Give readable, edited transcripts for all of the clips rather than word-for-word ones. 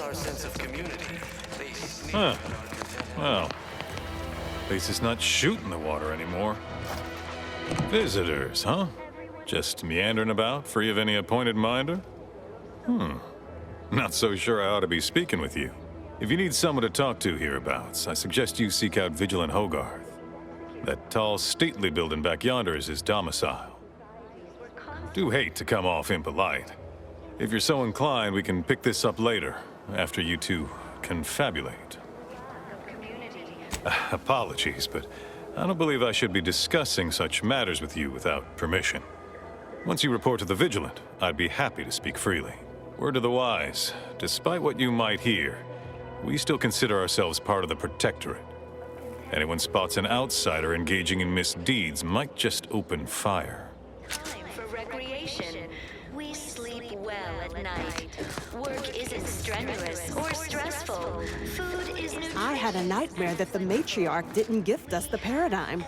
our sense of community. They sneak Huh. Well, at least it's not shooting the water anymore. Visitors, huh? Just meandering about, free of any appointed minder? Not so sure I ought to be speaking with you. If you need someone to talk to hereabouts, I suggest you seek out Vigilant Hogarth. That tall, stately building back yonder is his domicile. Do hate to come off impolite. If you're so inclined, we can pick this up later, after you two confabulate. Apologies, but I don't believe I should be discussing such matters with you without permission. Once you report to the Vigilant, I'd be happy to speak freely. Word to the wise, despite what you might hear, we still consider ourselves part of the Protectorate. Anyone spots an outsider engaging in misdeeds might just open fire. Time for recreation. We sleep well at night. Work isn't strenuous or stressful. Food is nutritious. I had a nightmare that the matriarch didn't gift us the paradigm.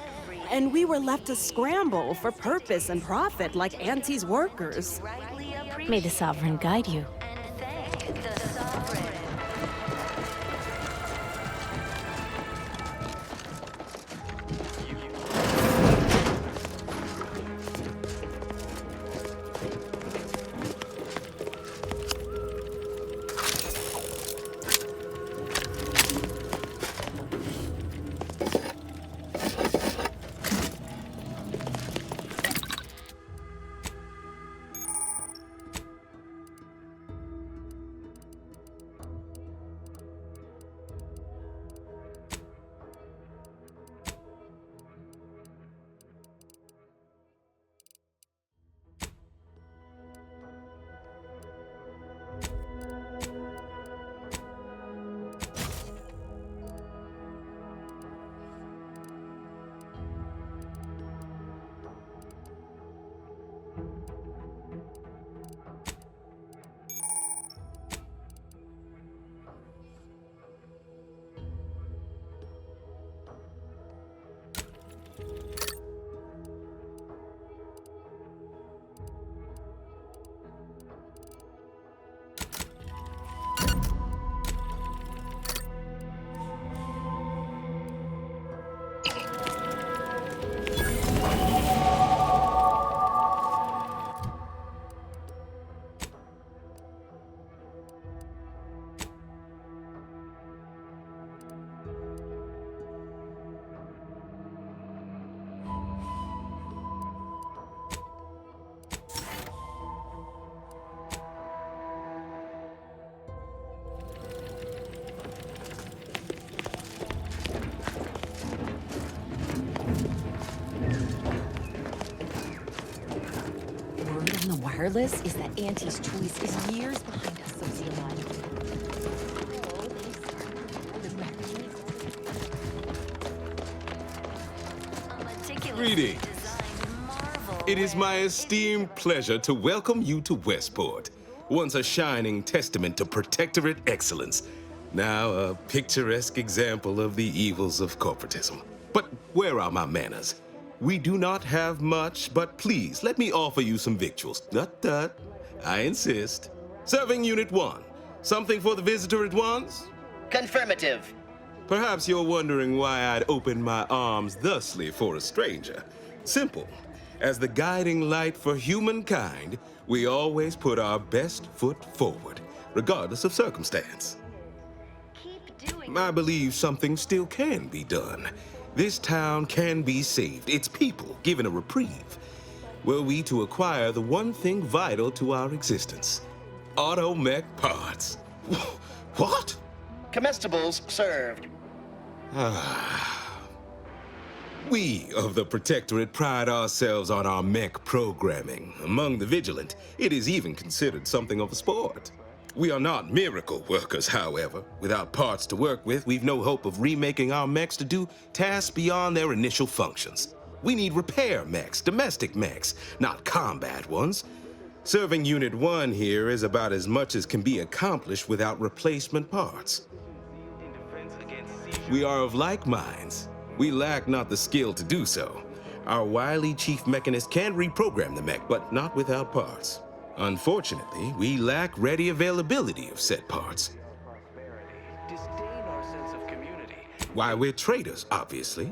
And we were left to scramble for purpose and profit like Auntie's workers. Rightly May the Sovereign guide you. and thank the Sovereign. Wireless is that Auntie's choice is years behind us, Zyranium. Greetings. It is my esteemed pleasure to welcome you to Westport, once a shining testament to Protectorate excellence, now a picturesque example of the evils of corporatism. But where are my manners? We do not have much, but please let me offer you some victuals. Tut. I insist. Serving Unit 1. Something for the visitor at once? Confirmative. Perhaps you're wondering why I'd open my arms thusly for a stranger. Simple. As the guiding light for humankind, we always put our best foot forward, regardless of circumstance. I believe something still can be done. This town can be saved, its people given a reprieve, were we to acquire the one thing vital to our existence: Automech parts. What? Comestibles served. We of the Protectorate pride ourselves on our mech programming. Among the Vigilant, it is even considered something of a sport. We are not miracle workers, however. Without parts to work with, we've no hope of remaking our mechs to do tasks beyond their initial functions. We need repair mechs, domestic mechs, not combat ones. Serving Unit 1 here is about as much as can be accomplished without replacement parts. We are of like minds. We lack not the skill to do so. Our wily chief mechanist can reprogram the mech, but not without parts. Unfortunately, we lack ready availability of said parts. Why, we're traitors, obviously.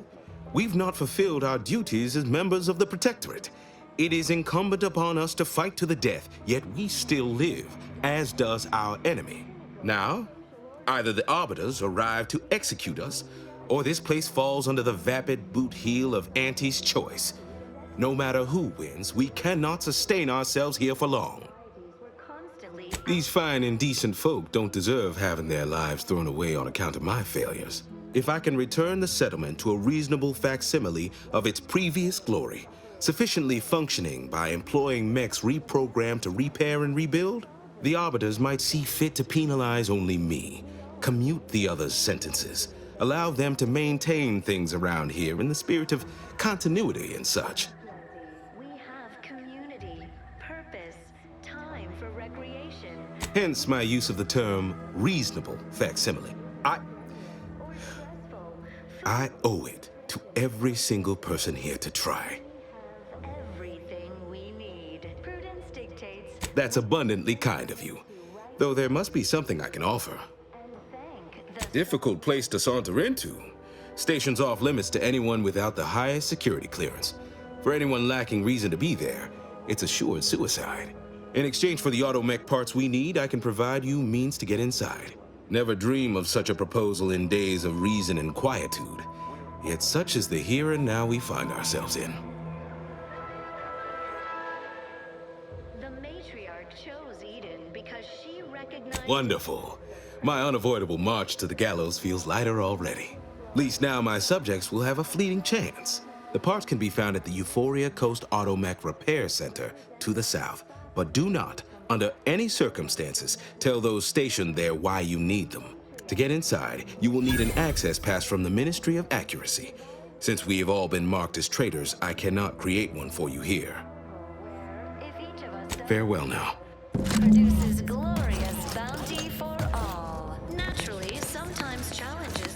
We've not fulfilled our duties as members of the Protectorate. It is incumbent upon us to fight to the death, yet we still live, as does our enemy. Now, either the Arbiters arrive to execute us, or this place falls under the vapid boot heel of Auntie's choice. No matter who wins, we cannot sustain ourselves here for long. These fine and decent folk don't deserve having their lives thrown away on account of my failures. If I can return the settlement to a reasonable facsimile of its previous glory, sufficiently functioning by employing mechs reprogrammed to repair and rebuild, the Arbiters might see fit to penalize only me, commute the others' sentences, allow them to maintain things around here in the spirit of continuity and such. We have community, purpose, time for recreation. Hence my use of the term reasonable facsimile. I owe it to every single person here to try. Everything we need. Prudence dictates. That's abundantly kind of you, though there must be something I can offer. Difficult place to saunter into. Station's off limits to anyone without the highest security clearance. For anyone lacking reason to be there, it's assured suicide. In exchange for the automech parts we need, I can provide you means to get inside. Never dream of such a proposal in days of reason and quietude. Yet such is the here and now we find ourselves in. The matriarch chose Eden because she recognized. Wonderful. My unavoidable march to the gallows feels lighter already. At least now my subjects will have a fleeting chance. The parts can be found at the Euphoria Coast Automech Repair Center to the south, but do not, under any circumstances, tell those stationed there why you need them. To get inside, you will need an access pass from the Ministry of Accuracy. Since we have all been marked as traitors, I cannot create one for you here. If each of us Farewell now. produces glorious bounty for all. Naturally, sometimes challenges.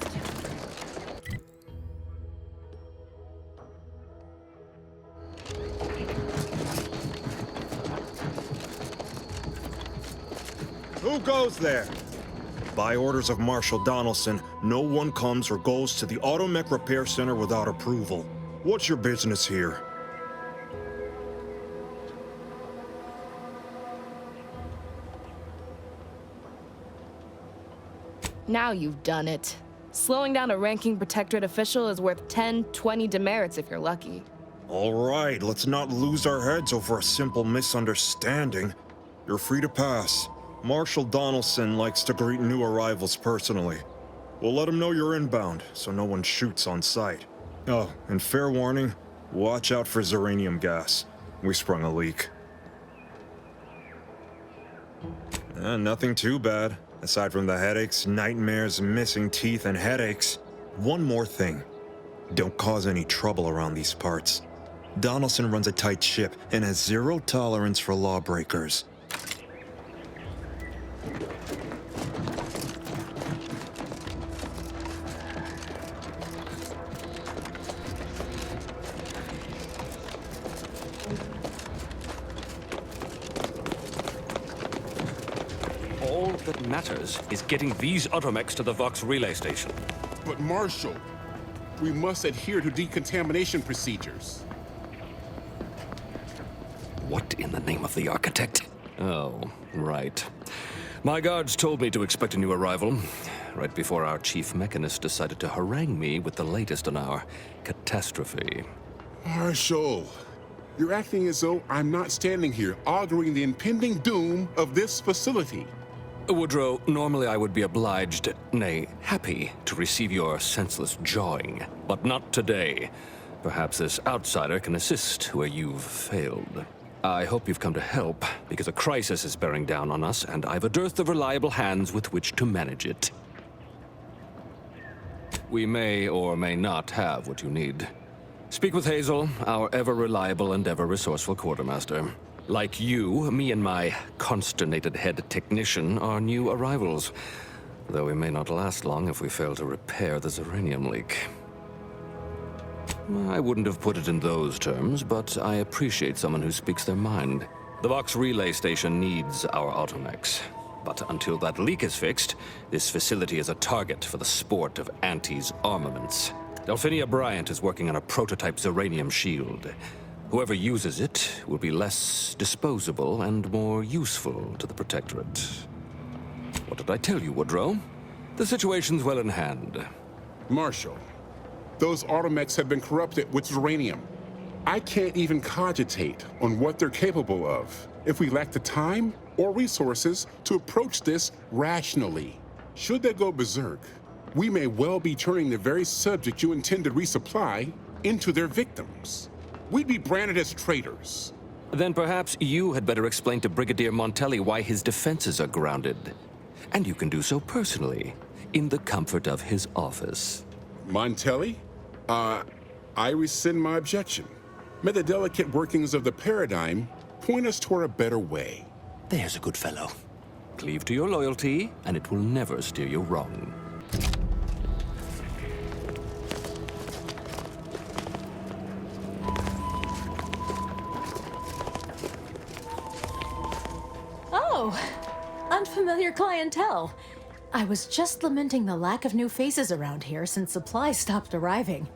Who goes there? By orders of Marshal Donelson, no one comes or goes to the Automech Repair Center without approval. What's your business here? Now you've done it. Slowing down a ranking protectorate official is worth 10, 20 demerits if you're lucky. All right, let's not lose our heads over a simple misunderstanding. You're free to pass. Marshal Donelson likes to greet new arrivals personally. We'll let him know you're inbound, so no one shoots on sight. Oh, and fair warning, watch out for Zyranium gas. We sprung a leak. Nothing too bad. Aside from the headaches, nightmares, missing teeth, and headaches. One more thing. Don't cause any trouble around these parts. Donelson runs a tight ship and has zero tolerance for lawbreakers. All that matters is getting these automechs to the Vox relay station. But Marshal, we must adhere to decontamination procedures. What in the name of the architect? Oh, right. My guards told me to expect a new arrival, right before our chief mechanist decided to harangue me with the latest on our catastrophe. Marshal, you're acting as though I'm not standing here auguring the impending doom of this facility. Woodrow, normally I would be obliged, nay, happy, to receive your senseless jawing, but not today. Perhaps this outsider can assist where you've failed. I hope you've come to help, because a crisis is bearing down on us, and I've a dearth of reliable hands with which to manage it. We may or may not have what you need. Speak with Hazel, our ever-reliable and ever-resourceful quartermaster. Like you, me and my consternated head technician are new arrivals, though we may not last long if we fail to repair the Zyranium leak. I wouldn't have put it in those terms, but I appreciate someone who speaks their mind. The Vox relay station needs our automechs. But until that leak is fixed, this facility is a target for the sport of Auntie's armaments. Delphinia Bryant is working on a prototype Zyranium shield. Whoever uses it will be less disposable and more useful to the Protectorate. What did I tell you, Woodrow? The situation's well in hand. Marshal, those Automechs have been corrupted with Zyranium. I can't even cogitate on what they're capable of if we lack the time or resources to approach this rationally. Should they go berserk, we may well be turning the very subject you intend to resupply into their victims. We'd be branded as traitors. Then perhaps you had better explain to Brigadier Montelli why his defenses are grounded. And you can do so personally, in the comfort of his office. Montelli? I rescind my objection. May the delicate workings of the paradigm point us toward a better way. There's a good fellow. Cleave to your loyalty, and it will never steer you wrong. Oh, unfamiliar clientele. I was just lamenting the lack of new faces around here since supplies stopped arriving.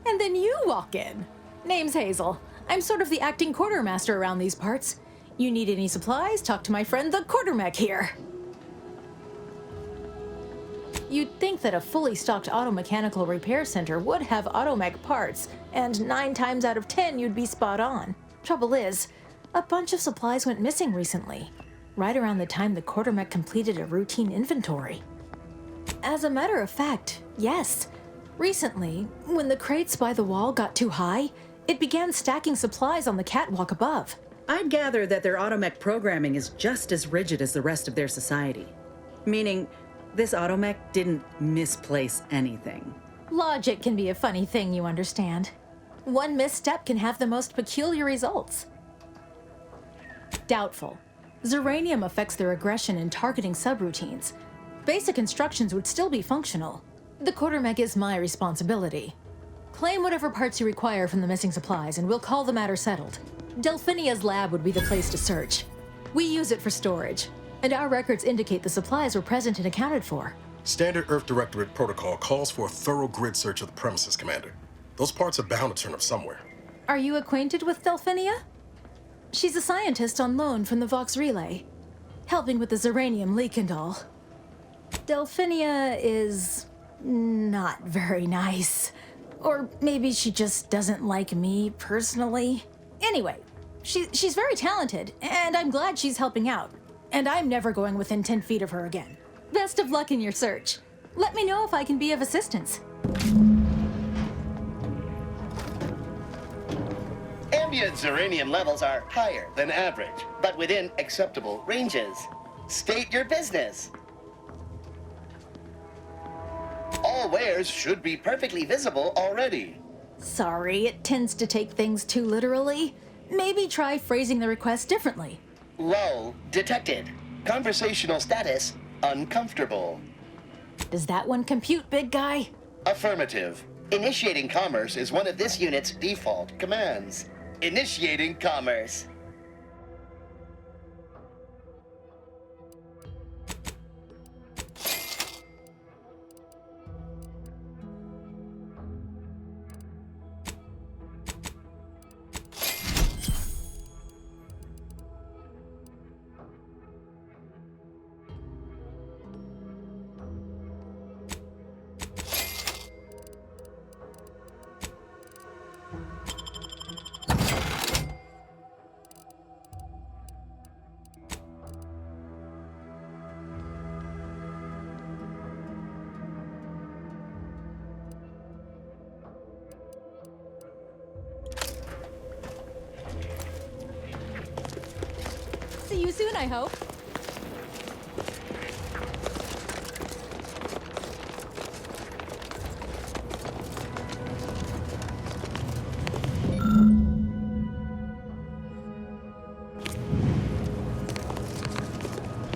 And then you walk in. Name's Hazel. I'm sort of the acting quartermaster around these parts. You need any supplies? Talk to my friend the Quartermech here. You'd think that a fully stocked auto-mechanical repair center would have Automech parts, and 9 times out of 10 you'd be spot on. Trouble is, a bunch of supplies went missing recently, right around the time the Quartermech completed a routine inventory. As a matter of fact, yes. Recently, when the crates by the wall got too high, it began stacking supplies on the catwalk above. I'd gather that their Automech programming is just as rigid as the rest of their society. Meaning, this Automech didn't misplace anything. Logic can be a funny thing, you understand. One misstep can have the most peculiar results. Doubtful. Zyranium affects their aggression and targeting subroutines. Basic instructions would still be functional. The Quartermech is my responsibility. Claim whatever parts you require from the missing supplies, and we'll call the matter settled. Delphinia's lab would be the place to search. We use it for storage, and our records indicate the supplies were present and accounted for. Standard Earth Directorate protocol calls for a thorough grid search of the premises, Commander. Those parts are bound to turn up somewhere. Are you acquainted with Delphinia? She's a scientist on loan from the Vox Relay, helping with the Zyranium leak and all. Delphinia is not very nice. Or maybe she just doesn't like me personally. Anyway, she's very talented, and I'm glad she's helping out. And I'm never going within 10 feet of her again. Best of luck in your search. Let me know if I can be of assistance. Ambient Zyranium levels are higher than average, but within acceptable ranges. State your business. All wares should be perfectly visible already. Sorry, it tends to take things too literally. Maybe try phrasing the request differently. Lull detected. Conversational status uncomfortable. Does that one compute, big guy? Affirmative. Initiating commerce is one of this unit's default commands. Initiating commerce. See you soon, I hope.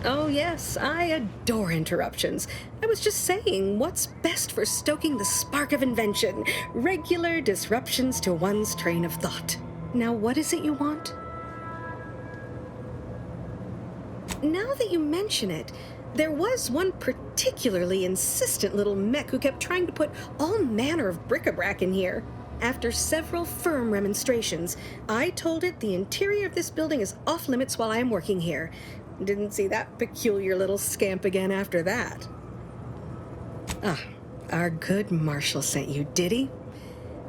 Oh yes, I adore interruptions. I was just saying, what's best for stoking the spark of invention? Regular disruptions to one's train of thought. Now what is it you want? Now that you mention it, there was one particularly insistent little mech who kept trying to put all manner of bric-a-brac in here. After several firm remonstrations, I told it the interior of this building is off limits while I am working here. Didn't see that peculiar little scamp again after that. Ah, our good Marshal sent you, did he?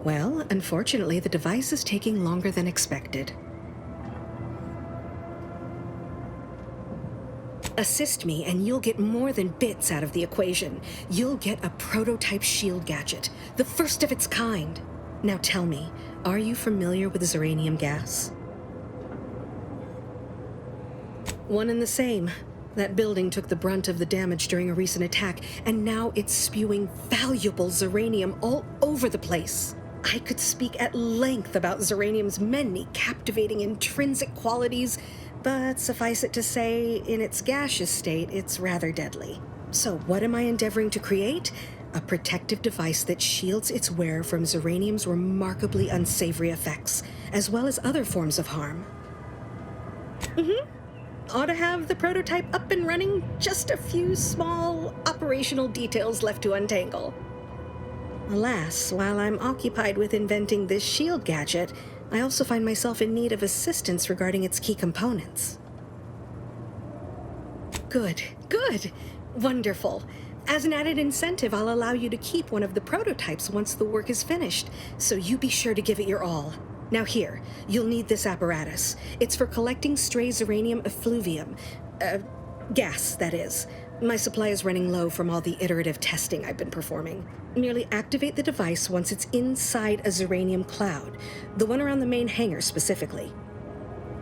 Well, unfortunately, the device is taking longer than expected. Assist me, and you'll get more than bits out of the equation. You'll get a prototype shield gadget, the first of its kind. Now tell me, are you familiar with Zyranium gas? One and the same. That building took the brunt of the damage during a recent attack, and now it's spewing valuable Zyranium all over the place. I could speak at length about Zyranium's many captivating intrinsic qualities, but suffice it to say, in its gaseous state, it's rather deadly. So what am I endeavoring to create? A protective device that shields its wearer from Zyranium's remarkably unsavory effects, as well as other forms of harm. Ought to have the prototype up and running, just a few small operational details left to untangle. Alas, while I'm occupied with inventing this shield gadget, I also find myself in need of assistance regarding its key components. Good. Wonderful. As an added incentive, I'll allow you to keep one of the prototypes once the work is finished, so you be sure to give it your all. Now here, you'll need this apparatus. It's for collecting stray Zyranium effluvium. Gas, that is. My supply is running low from all the iterative testing I've been performing. Merely activate the device once it's inside a Zyranium cloud, the one around the main hangar specifically.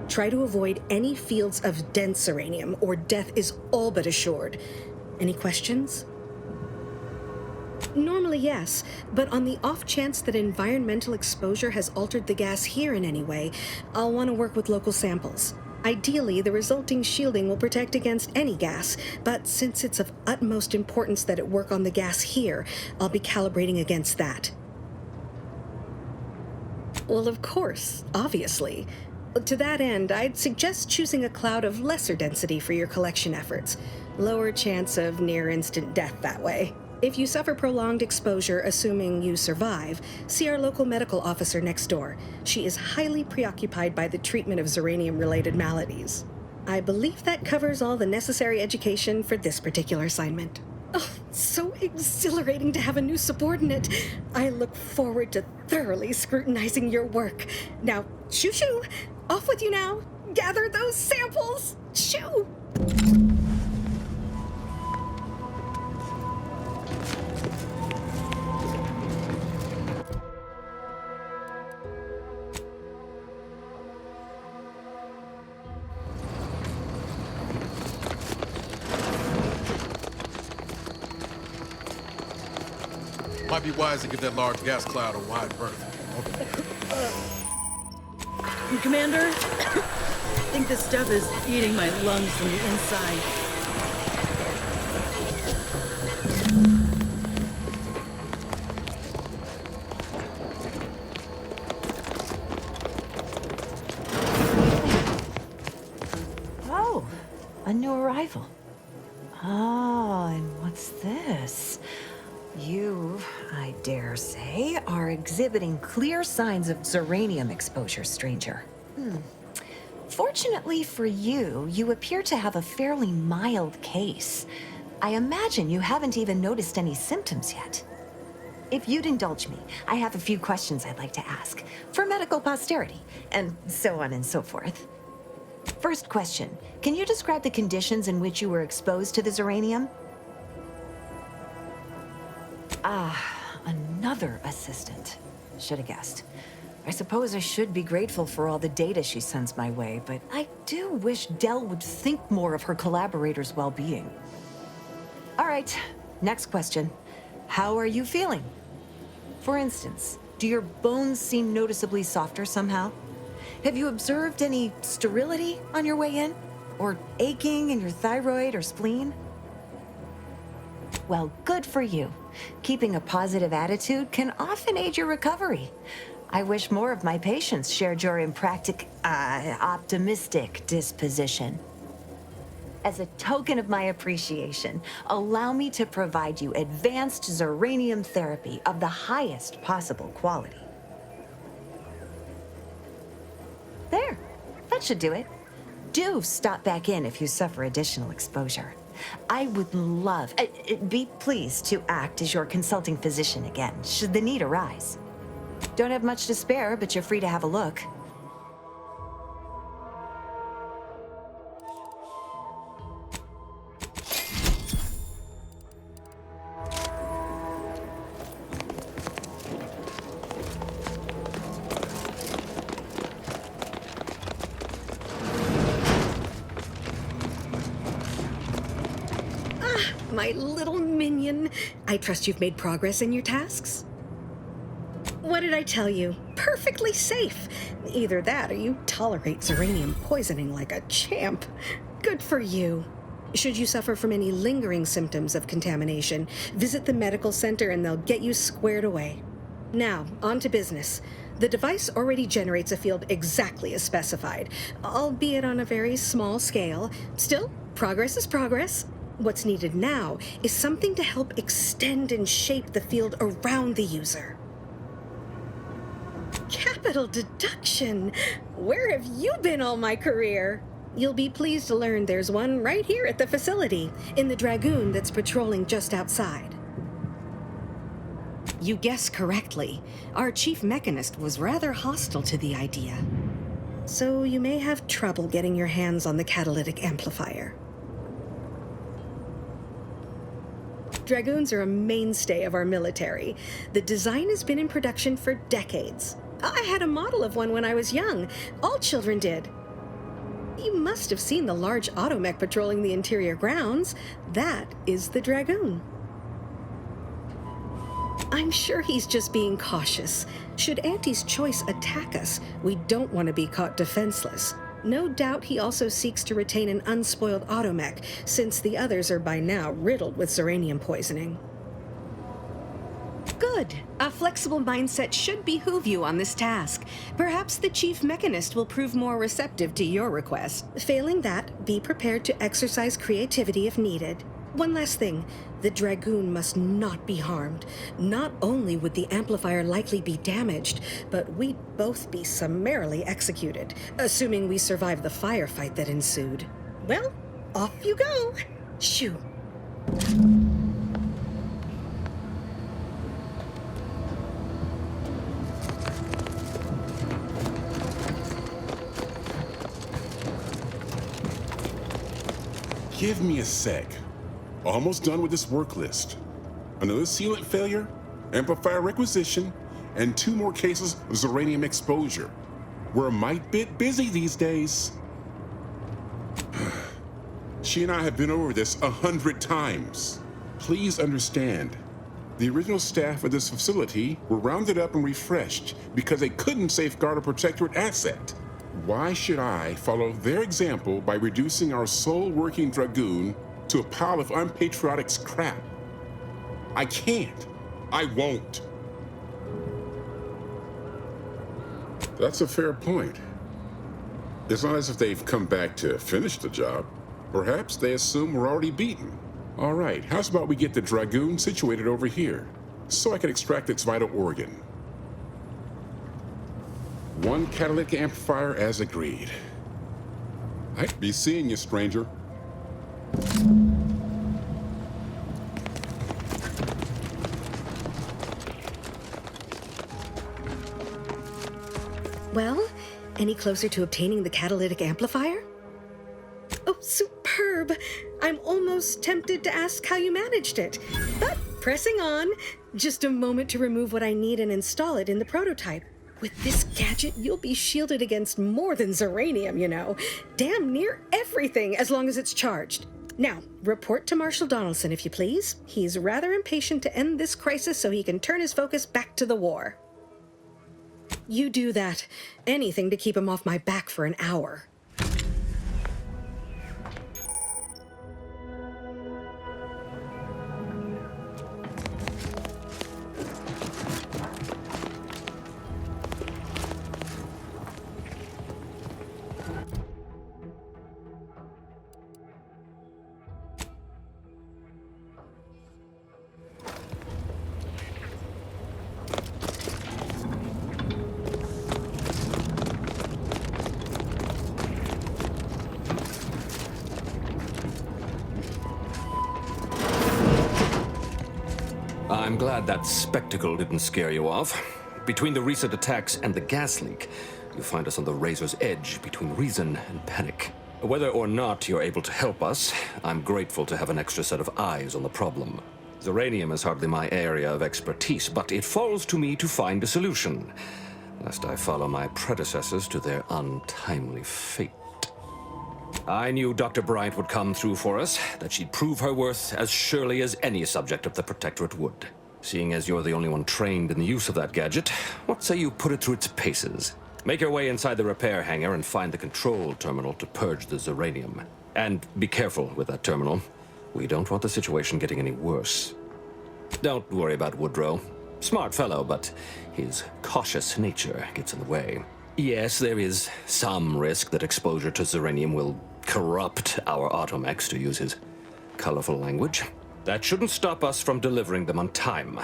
Try to avoid any fields of dense Zyranium, or death is all but assured. Any questions? Normally, yes, but on the off chance that environmental exposure has altered the gas here in any way, I'll want to work with local samples. Ideally, the resulting shielding will protect against any gas, but since it's of utmost importance that it work on the gas here, I'll be calibrating against that. Well, of course, obviously. To that end, I'd suggest choosing a cloud of lesser density for your collection efforts. Lower chance of near-instant death that way. If you suffer prolonged exposure, assuming you survive, see our local medical officer next door. She is highly preoccupied by the treatment of Zyranium-related maladies. I believe that covers all the necessary education for this particular assignment. Oh, so exhilarating to have a new subordinate. I look forward to thoroughly scrutinizing your work. Now, shoo-shoo! Off with you now! Gather those samples! Shoo! Might be wise to give that large gas cloud a wide berth. Commander, I think this stuff is eating my lungs from the inside. Oh, a new arrival. Oh, and what's this? You, I dare say, are exhibiting clear signs of Zyranium exposure, stranger. Fortunately for you, you appear to have a fairly mild case. I imagine you haven't even noticed any symptoms yet. If you'd indulge me, I have a few questions I'd like to ask, for medical posterity, and so on and so forth. First question, can you describe the conditions in which you were exposed to the Zyranium? Ah, another assistant. Should have guessed. I suppose I should be grateful for all the data she sends my way, but I do wish Dell would think more of her collaborators' well-being. All right, next question. How are you feeling? For instance, do your bones seem noticeably softer somehow? Have you observed any sterility on your way in? Or aching in your thyroid or spleen? Well, good for you. Keeping a positive attitude can often aid your recovery. I wish more of my patients shared your optimistic disposition. As a token of my appreciation, allow me to provide you advanced Zyranium therapy of the highest possible quality. There, that should do it. Do stop back in if you suffer additional exposure. I would love, be pleased to act as your consulting physician again, should the need arise. Don't have much to spare, but you're free to have a look. My little minion. I trust you've made progress in your tasks? What did I tell you? Perfectly safe. Either that or you tolerate Zyranium poisoning like a champ. Good for you. Should you suffer from any lingering symptoms of contamination, visit the medical center and they'll get you squared away. Now, on to business. The device already generates a field exactly as specified, albeit on a very small scale. Still, progress is progress. What's needed now is something to help extend and shape the field around the user. Capital deduction! Where have you been all my career? You'll be pleased to learn there's one right here at the facility, in the Dragoon that's patrolling just outside. You guessed correctly. Our chief mechanist was rather hostile to the idea. So you may have trouble getting your hands on the catalytic amplifier. Dragoons are a mainstay of our military. The design has been in production for decades. I had a model of one when I was young. All children did. You must have seen the large Automech patrolling the interior grounds. That is the Dragoon. I'm sure he's just being cautious. Should Auntie's choice attack us, we don't want to be caught defenseless. No doubt he also seeks to retain an unspoiled Automech, since the others are by now riddled with Zyranium poisoning. Good. A flexible mindset should behoove you on this task. Perhaps the chief mechanist will prove more receptive to your request. Failing that, be prepared to exercise creativity if needed. One last thing. The Dragoon must not be harmed. Not only would the amplifier likely be damaged, but we'd both be summarily executed, assuming we survive the firefight that ensued. Well, off you go. Shoo. Give me a sec. Almost done with this work list. Another sealant failure, amplifier requisition, and 2 more cases of Zyranium exposure. We're a mite bit busy these days. She and I have been over this 100 times. Please understand, the original staff of this facility were rounded up and refreshed because they couldn't safeguard a protectorate asset. Why should I follow their example by reducing our sole working Dragoon to a pile of unpatriotic scrap? I can't. I won't. That's a fair point. It's not as if they've come back to finish the job. Perhaps they assume we're already beaten. All right, how's about we get the Dragoon situated over here, so I can extract its vital organ? 1 catalytic amplifier as agreed. I'd be seeing you, stranger. Well, any closer to obtaining the catalytic amplifier? Oh, superb! I'm almost tempted to ask how you managed it. But pressing on, just a moment to remove what I need and install it in the prototype. With this gadget, you'll be shielded against more than Zyranium, you know. Damn near everything, as long as it's charged. Now, report to Marshal Donelson, if you please. He's rather impatient to end this crisis so he can turn his focus back to the war. You do that. Anything to keep him off my back for an hour. I'm glad that spectacle didn't scare you off. Between the recent attacks and the gas leak, you find us on the razor's edge between reason and panic. Whether or not you're able to help us, I'm grateful to have an extra set of eyes on the problem. Zyranium is hardly my area of expertise, but it falls to me to find a solution, lest I follow my predecessors to their untimely fate. I knew Dr. Bryant would come through for us, that she'd prove her worth as surely as any subject of the Protectorate would. Seeing as you're the only one trained in the use of that gadget, what say you put it through its paces? Make your way inside the repair hangar and find the control terminal to purge the Zyranium. And be careful with that terminal. We don't want the situation getting any worse. Don't worry about Woodrow. Smart fellow, but his cautious nature gets in the way. Yes, there is some risk that exposure to Zyranium will corrupt our automechs, to use his colorful language. That shouldn't stop us from delivering them on time.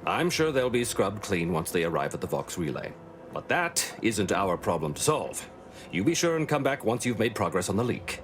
I'm sure they'll be scrubbed clean once they arrive at the Vox relay. But that isn't our problem to solve. You be sure and come back once you've made progress on the leak.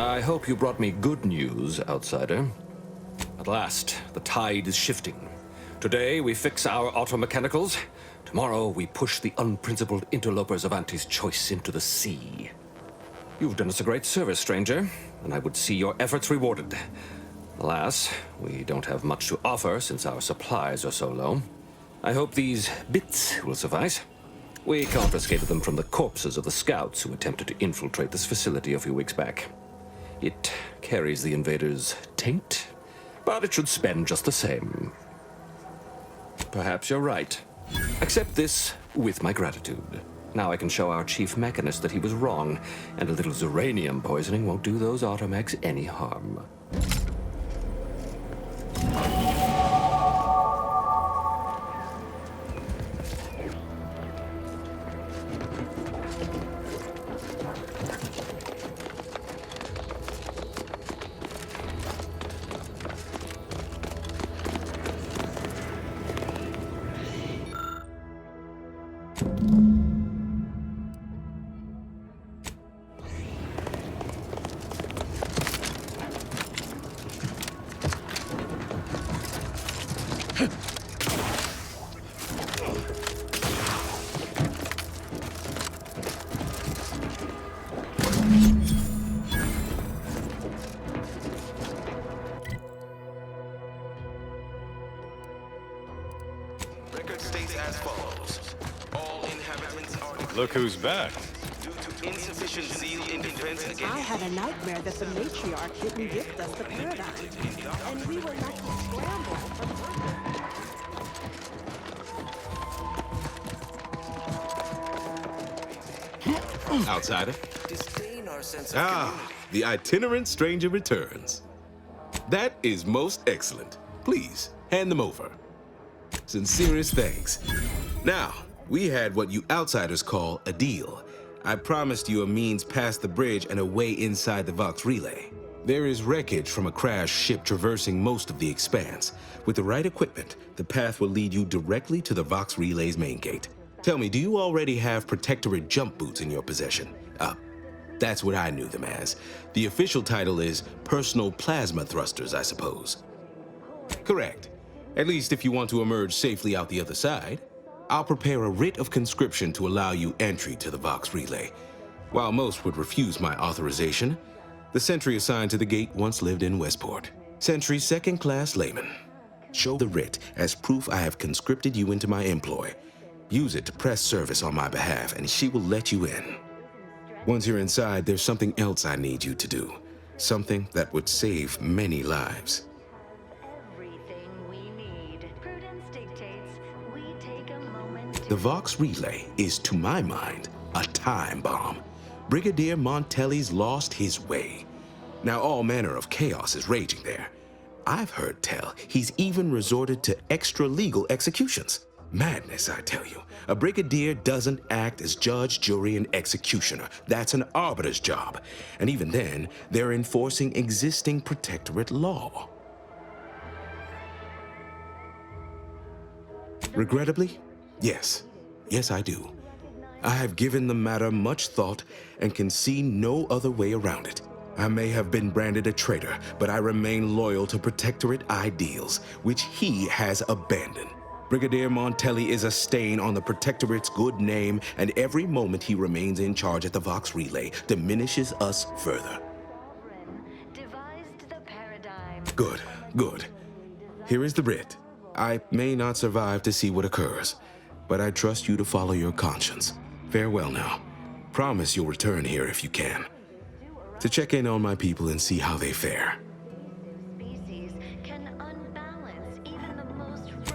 I hope you brought me good news, outsider. At last, the tide is shifting. Today, we fix our automechanicals. Tomorrow, we push the unprincipled interlopers of Auntie's choice into the sea. You've done us a great service, stranger, and I would see your efforts rewarded. Alas, we don't have much to offer since our supplies are so low. I hope these bits will suffice. We confiscated them from the corpses of the scouts who attempted to infiltrate this facility a few weeks back. It carries the invaders' taint, but it should spend just the same. Perhaps you're right. Accept this with my gratitude. Now I can show our chief mechanist that he was wrong, and a little Zyranium poisoning won't do those Automechs any harm. Record states as follows. All inhabitants are Look who's back. due to insufficient zeal in defense against... I had a nightmare that the matriarch didn't gift us the paradigm, and we were left to scramble for Outsider. The itinerant stranger returns. That is most excellent. Please, hand them over. Sincerest thanks. Now, we had what you outsiders call a deal. I promised you a means past the bridge and a way inside the Vox relay. There is wreckage from a crashed ship traversing most of the expanse. With the right equipment, the path will lead you directly to the Vox relay's main gate. Tell me, do you already have Protectorate jump boots in your possession? That's what I knew them as. The official title is Personal Plasma Thrusters, I suppose. Correct. At least if you want to emerge safely out the other side. I'll prepare a writ of conscription to allow you entry to the Vox relay. While most would refuse my authorization, the sentry assigned to the gate once lived in Westport. Sentry second-class layman. Show the writ as proof I have conscripted you into my employ. Use it to press service on my behalf, and she will let you in. Once you're inside, there's something else I need you to do. Something that would save many lives. The Vox relay is, to my mind, a time bomb. Brigadier Montelli's lost his way. Now all manner of chaos is raging there. I've heard tell he's even resorted to extra-legal executions. Madness, I tell you. A brigadier doesn't act as judge, jury, and executioner. That's an arbiter's job. And even then, they're enforcing existing protectorate law. Regrettably, yes. Yes, I do. I have given the matter much thought and can see no other way around it. I may have been branded a traitor, but I remain loyal to protectorate ideals, which he has abandoned. Brigadier Montelli is a stain on the Protectorate's good name, and every moment he remains in charge at the Vox relay diminishes us further. Good, good. Here is the writ. I may not survive to see what occurs, but I trust you to follow your conscience. Farewell now. Promise you'll return here if you can, to check in on my people and see how they fare.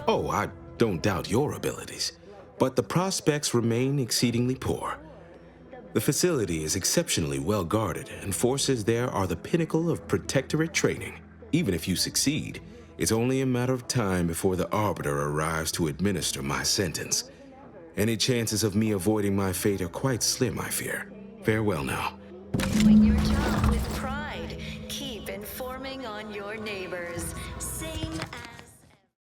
Oh, I don't doubt your abilities, but the prospects remain exceedingly poor. The facility is exceptionally well guarded, and forces there are the pinnacle of protectorate training. Even if you succeed, it's only a matter of time before the Arbiter arrives to administer my sentence. Any chances of me avoiding my fate are quite slim, I fear. Farewell now. Doing your job with pride. Keep informing on your neighbors. Same